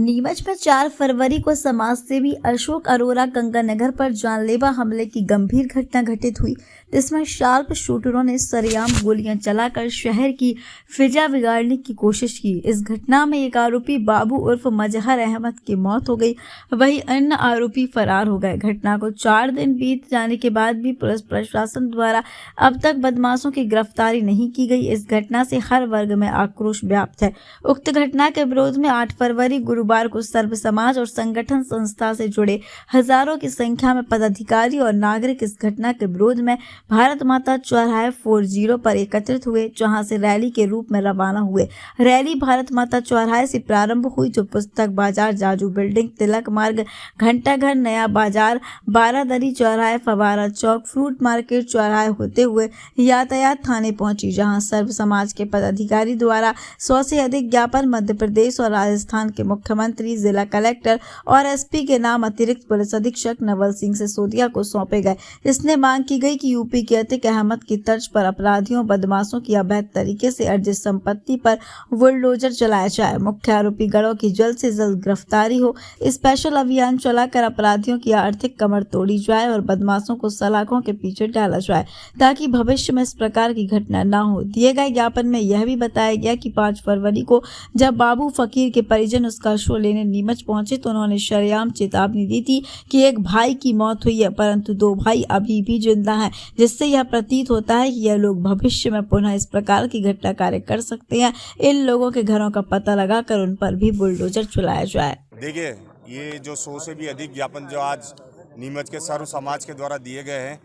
नीमच में 4 फरवरी को समाजसेवी अशोक अरोरा गंगानगर पर जानलेवा हमले की गंभीर घटना घटित हुई, जिसमें शार्प शूटरों ने सरेआम गोलियां चलाकर शहर की फिजा बिगाड़ने की कोशिश की। इस घटना में एक आरोपी बाबू उर्फ मजहर अहमद की मौत हो गई, वहीं अन्य आरोपी फरार हो गए। घटना को 4 दिन बीत जाने के बाद भी पुलिस प्रशासन द्वारा अब तक बदमाशों की गिरफ्तारी नहीं की गई। इस घटना से हर वर्ग में आक्रोश व्याप्त है। उक्त घटना के विरोध में 8 फरवरी गुरुवार को सर्व समाज और संगठन संस्था से जुड़े हजारों की संख्या में पदाधिकारी और नागरिक इस घटना के विरोध में भारत माता चौराहे 40 पर एकत्रित हुए, जहां से रैली के रूप में रवाना हुए। रैली भारत माता चौराहे से प्रारंभ हुई, जो पुस्तक बाजार, जाजू बिल्डिंग, तिलक मार्ग, घंटाघर, नया बाजार, बारादरी चौराहे, फवारा चौक, फ्रूट मार्केट चौराहे होते हुए यातायात थाने पहुंची, जहां सर्व समाज के पदाधिकारी द्वारा 100 से अधिक ज्ञापन मध्य प्रदेश और राजस्थान के मुख्यमंत्री, जिला कलेक्टर और एसपी के नाम अतिरिक्त पुलिस अधीक्षक नवल सिंह सिसोदिया को सौंपे गए। इसने मांग की गई कि यूपी के अतिक अहमद की तर्ज पर अपराधियों बदमाशों की अवैध तरीके से अर्जित संपत्ति पर बुलडोजर चलाया जाए, मुख्य आरोपी गढ़ों की जल्द से जल्द गिरफ्तारी हो, स्पेशल अभियान चलाकर अपराधियों की आर्थिक कमर तोड़ी जाए और बदमाशों को सलाखों के पीछे डाला जाए, ताकि भविष्य में इस प्रकार की घटना न हो। दिए गए ज्ञापन में यह भी बताया गया कि 5 फरवरी को जब बाबू फकीर के परिजन उसका शो लेने नीमच पहुंचे तो उन्होंने शरेआम चेतावनी दी थी कि एक भाई की मौत हुई है, परंतु 2 भाई अभी भी जिंदा हैं, जिससे यह प्रतीत होता है कि यह लोग भविष्य में पुनः इस प्रकार की घटना कार्य कर सकते हैं। इन लोगों के घरों का पता लगाकर उन पर भी बुलडोजर चलाया जाए। देखिए, ये जो 100 से भी अधिक ज्ञापन जो आज नीमच के सर्व समाज के द्वारा दिए गए हैं,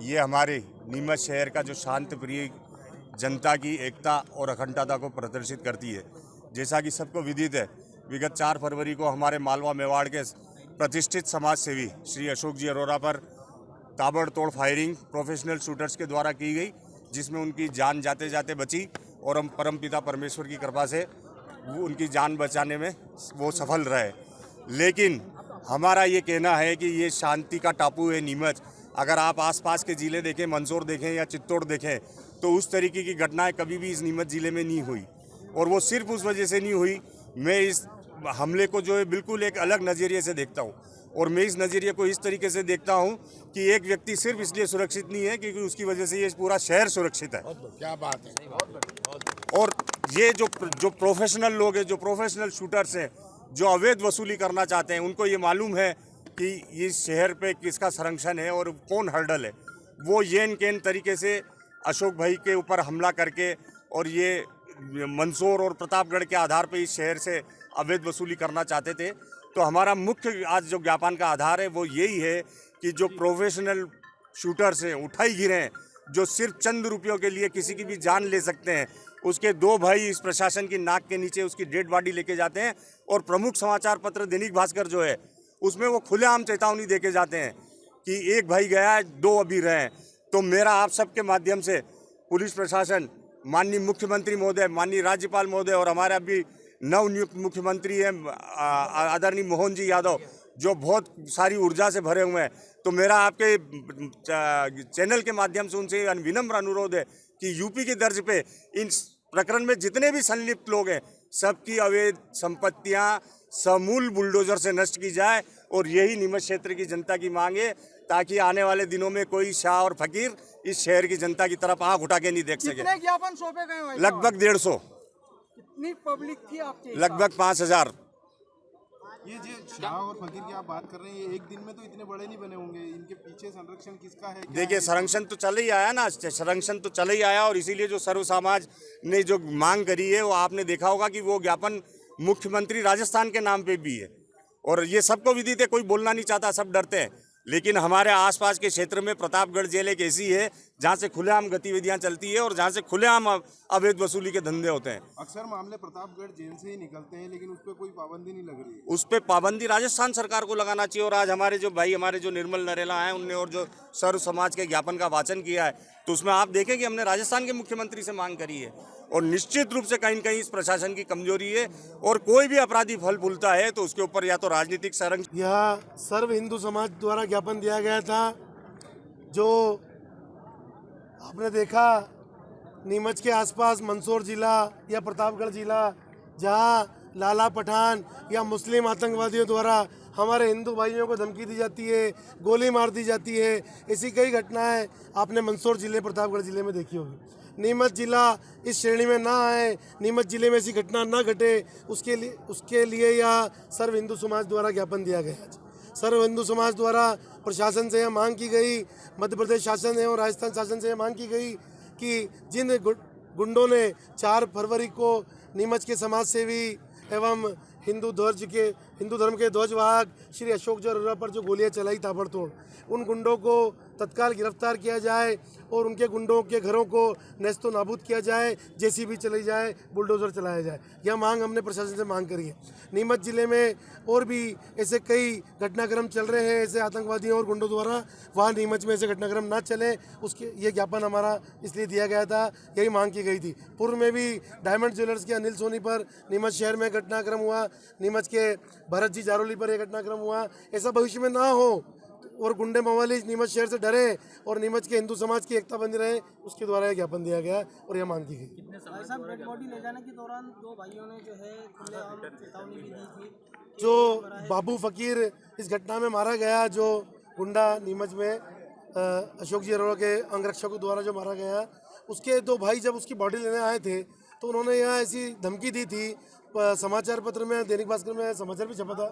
ये हमारे नीमच शहर का जो शांत प्रिय जनता की एकता और अखंडता को प्रदर्शित करती है। जैसा कि सबको विदित है, विगत 4 फरवरी को हमारे मालवा मेवाड़ के प्रतिष्ठित समाज सेवी श्री अशोक जी अरोरा पर ताबड़तोड़ फायरिंग प्रोफेशनल शूटर्स के द्वारा की गई, जिसमें उनकी जान जाते जाते बची और हम परमपिता परमेश्वर की कृपा से उनकी जान बचाने में वो सफल रहे। लेकिन हमारा ये कहना है कि ये शांति का टापू है नीमच। अगर आप आसपास के ज़िले देखें, मंदसौर देखें या चित्तौड़ देखें, तो उस तरीके की घटनाएं कभी भी इस नीमच ज़िले में नहीं हुई। और वो सिर्फ उस वजह से नहीं हुई, मैं इस हमले को जो है बिल्कुल एक अलग नज़रिए से देखता हूँ। और मैं इस नज़रिए को इस तरीके से देखता हूँ कि एक व्यक्ति सिर्फ इसलिए सुरक्षित नहीं है क्योंकि उसकी वजह से ये पूरा शहर सुरक्षित है। क्या बात है। और ये जो प्रोफेशनल लोग हैं, जो प्रोफेशनल शूटर्स हैं, जो अवैध वसूली करना चाहते हैं, उनको ये मालूम है कि इस शहर पे किसका संरक्षण है और कौन हर्डल है। वो येन केन तरीके से अशोक भाई के ऊपर हमला करके और ये मंदसौर और प्रतापगढ़ के आधार पे इस शहर से अवैध वसूली करना चाहते थे। तो हमारा मुख्य आज जो ज्ञापन का आधार है वो यही है कि जो प्रोफेशनल शूटर्स हैं, उठाई गिरे, जो सिर्फ चंद रुपयों के लिए किसी की भी जान ले सकते हैं, उसके 2 भाई इस प्रशासन की नाक के नीचे उसकी डेड बॉडी लेके जाते हैं। और प्रमुख समाचार पत्र दैनिक भास्कर जो है, उसमें वो खुलेआम चेतावनी देके जाते हैं कि 1 भाई गया है, 2 अभी रहे हैं। तो मेरा आप सबके माध्यम से पुलिस प्रशासन, माननीय मुख्यमंत्री महोदय, माननीय राज्यपाल महोदय और हमारे अभी नवनियुक्त मुख्यमंत्री हैं आदरणीय मोहन जी यादव, जो बहुत सारी ऊर्जा से भरे हुए हैं, तो मेरा आपके चैनल के माध्यम से उनसे विनम्र अनुरोध है कि यूपी की दर्ज पे इन प्रकरण में जितने भी संलिप्त लोग हैं, सबकी अवैध संपत्तियां समूल बुलडोजर से नष्ट की जाए। और यही नीमच क्षेत्र की जनता की मांग है, ताकि आने वाले दिनों में कोई शाह और फकीर इस शहर की जनता की तरफ आंख उठा के नहीं देख सके। कितने ज्ञापन सौंपे गए हैं? लगभग 150। कितनी पब्लिक थी आपके? लगभग 5000। ये जो शाह और फकीर की आप बात कर रहे हैं, ये एक दिन में तो इतने बड़े नहीं बने होंगे। इनके पीछे संरक्षण किसका है? देखिए, संरक्षण तो चल ही आया ना, संरक्षण तो चल ही आया। और इसीलिए जो सर्व समाज ने जो मांग करी है, वो आपने देखा होगा कि वो ज्ञापन मुख्यमंत्री राजस्थान के नाम पे भी है। और ये सबको विदित है, कोई बोलना नहीं चाहता, सब डरते हैं। लेकिन हमारे आसपास के क्षेत्र में प्रतापगढ़ जेल एक ऐसी है जहाँ से खुलेआम गतिविधियाँ चलती है और जहाँ से खुलेआम अवैध वसूली के धंधे होते हैं। अक्सर मामले प्रतापगढ़ जेल से ही निकलते हैं, लेकिन उस पर कोई पाबंदी नहीं लग रही। उस पर पाबंदी राजस्थान सरकार को लगाना चाहिए। और आज हमारे जो भाई, हमारे जो निर्मल नरेला हैं, उनने और जो सर्व समाज के ज्ञापन का वाचन किया है, तो उसमें आप देखें कि हमने राजस्थान के मुख्यमंत्री से मांग करी है। और निश्चित रूप से कहीं न कहीं इस प्रशासन की कमजोरी है। और कोई भी अपराधी फल फूलता है तो उसके ऊपर या तो राजनीतिक संरक्षण। यह सर्व हिंदू समाज द्वारा ज्ञापन दिया गया था, जो आपने देखा नीमच के आसपास मंदसौर जिला या प्रतापगढ़ जिला, जहां लाला पठान या मुस्लिम आतंकवादियों द्वारा हमारे हिंदू भाइयों को धमकी दी जाती है, गोली मार दी जाती है। ऐसी कई घटनाएं आपने मंदसौर जिले, प्रतापगढ़ जिले में देखी होगी। नीमच जिला इस श्रेणी में ना आए, नीमच जिले में ऐसी घटना ना घटे, उसके लिए यह सर्व हिंदू समाज द्वारा ज्ञापन दिया गया। सर्व हिंदू समाज द्वारा प्रशासन से यह मांग की गई, मध्य प्रदेश शासन एवं राजस्थान शासन से यह मांग की गई कि जिन गुंडों ने 4 फरवरी को नीमच के समाज सेवी एवं हिंदू धर्म के ध्वजवाहक श्री अशोक जी अरोड़ा पर जो गोलियां चलाई ताबड़तोड़, उन गुंडों को तत्काल गिरफ्तार किया जाए और उनके गुंडों के घरों को नेस्तो नाबूद किया जाए, जेसीबी चलाई जाए, बुलडोजर चलाया जाए। यह मांग हमने प्रशासन से मांग करी है। नीमच जिले में और भी ऐसे कई घटनाक्रम चल रहे हैं ऐसे आतंकवादियों और गुंडों द्वारा, वहाँ नीमच में ऐसे घटनाक्रम ना चले, उसके ये ज्ञापन हमारा इसलिए दिया गया था, यही मांग की गई थी। पूर्व में भी डायमंड ज्वेलर्स के अनिल सोनी पर नीमच शहर में घटनाक्रम हुआ, नीमच के भरत जी जारोली पर यह घटनाक्रम हुआ। ऐसा भविष्य में ना हो और गुंडे मवाली नीमच शहर से डरे और नीमच के हिंदू समाज की एकता बनी रहे, उसके द्वारा यह ज्ञापन दिया गया और यह मांग की गई। भाई साहब, डेड बॉडी ले जाने के दौरान 2 भाइयों ने जो है खुलेआम चेतावनी भी दी थी। जो बाबू फकीर इस घटना में मारा गया, जो गुंडा नीमच में अशोक जी अरोड़ा के अंगरक्षकों द्वारा जो मारा गया, उसके 2 भाई जब उसकी बॉडी लेने आए थे तो उन्होंने यहाँ ऐसी धमकी दी थी। समाचार पत्र में, दैनिक भास्कर में समाचार भी छपा था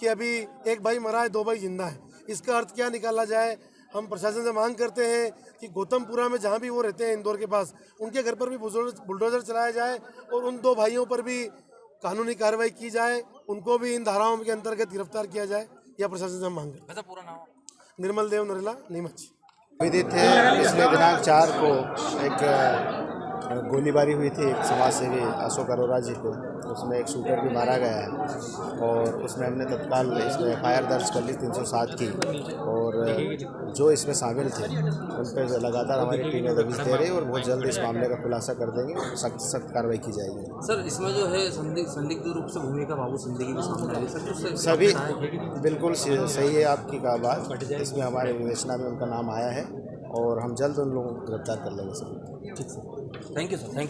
कि अभी 1 भाई मरा है, 2 भाई जिंदा है। इसका अर्थ क्या निकाला जाए? हम प्रशासन से मांग करते हैं कि गौतमपुरा में जहाँ भी वो रहते हैं इंदौर के पास, उनके घर पर भी बुलडोजर चलाया जाए और उन 2 भाइयों पर भी कानूनी कार्रवाई की जाए, उनको भी इन धाराओं के अंतर्गत गिरफ्तार किया जाए। यह प्रशासन से हम मांग करते हैं। पूरा नाम? निर्मल देव नरेला, नीमच। विदित है, पिछले दिनांक 4 को एक गोलीबारी हुई थी एक समाज सेवी अशोक अरोड़ा जी को, उसमें एक शूटर भी मारा गया है और उसमें हमने तत्काल इसमें FIR दर्ज कर ली 307 की, और जो इसमें शामिल थे उन पर लगातार हमारी टीमें दबिश दे रही है और बहुत जल्द इस मामले का खुलासा कर देंगे और सख्त कार्रवाई की जाएगी। सर, इसमें जो है संदिग्ध रूप से भूमिका बाबू सिंधिकी भी सामने आई सर, सभी बिल्कुल सही है आपकी कहा बात, इसमें हमारे विवेचना में उनका नाम आया है और हम जल्द उन लोगों को गिरफ्तार कर लेंगे सभी। ठीक sir, thank you sir, thank you.